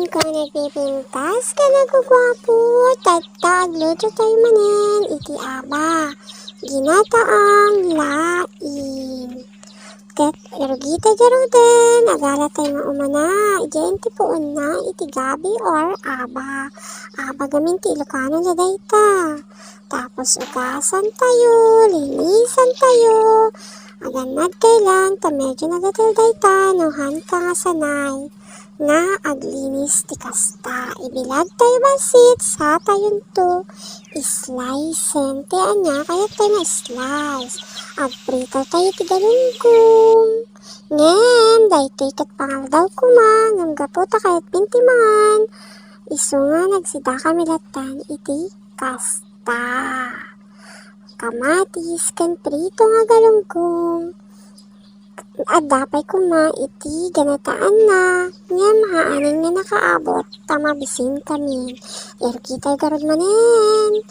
kung nagpipintas ka nagugwapo, tagtag luto tayo manen, iti aba, ginataang lain. Ket erugita jaruden, agala tayo maumana, ijen ti puon na iti gabi or aba. Aba gamin ti Ilocano na dayta. Tapos ugasan tayo, linisan tayo, aganad kailan, ta medyo nagatil dayta, nuhan ka nga sanay na aglinis ti kasta. Ibilad tayo basit sa tayon to slicen ti anya kaya tayo na slice. Agprito tayo ti galunggong. Ngem, daytoy kat pangal daw kuma, ngem gaputa kayat pintiman. Isu nga nagsida kami latan iti kasta. Kamatis ken prito nga galunggong. Adapay kuma iti ganataan na ngem haanin nga nakaabot tamabisin kami. Kita garod manen.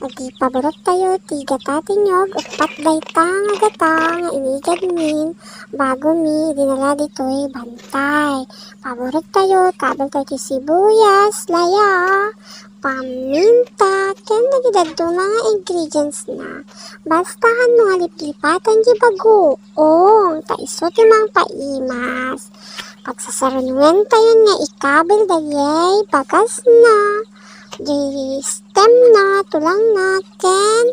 Agi paborot tayo ti gata tinyog upat dayta nga gata nga inigad min bago mi dinala ditoy bantay. Paborot tayo tabel tayo ti sibuyas, laya, paminta, ken nagidadto mga ingredients na. Bastahan mga liplipatan di bagoong, taiso ti mga paimas. Pagsasarunwen tayo nga ikabel dayay, bagas na, di stem na, tulang na, ken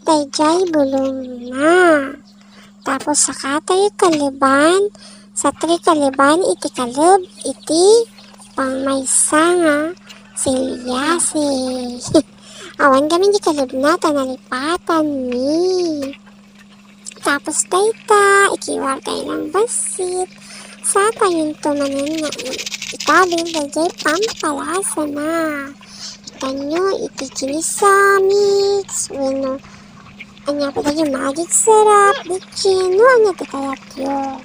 dayjay bulong na. Tapos saka tayo kaliban, sa tri kaliban iti kalib, iti pangmaysa nga silyasi. Awan kami di kalib na, tanalipatan mi. Tapos dayta, ikiwar tayo ng basit. Sa tayon to manin nga ikabil, dayjay pampalasa na. Itanyo, iti kinisa mix, bueno, anya pa tayo magic sarap, bitchin, no, anya ti kayat yun.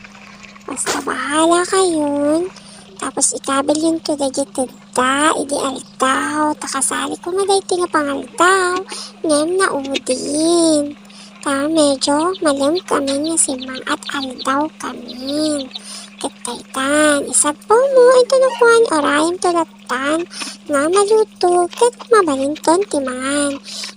Basta bahala kayon. Tapos ikabil yun to dayjay tadda, idi altaw, takasali ko na dayjay nga pangaltaw, ngem na udin. Ta medyo malam kami nga simang at aldaw kami. Kataytan, isap po mo ito na kuhan orayam tulatan nga maluto kat mabalinton timan.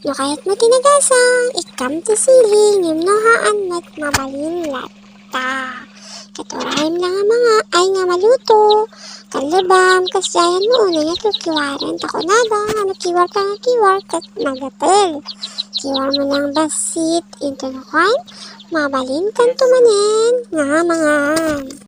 No kayat mo tinagasang ikam ti siling yung nohaan mat mabalin lata. Kat orayam na nga mga ay nga maluto. Kalibam, kasyayan mo una nga kiwaran. Tako na ba, ano kiwar ka nga kiwar kat magatel. Kiwar mo lang basit into na kuhan mabalin kan tumanen nga mga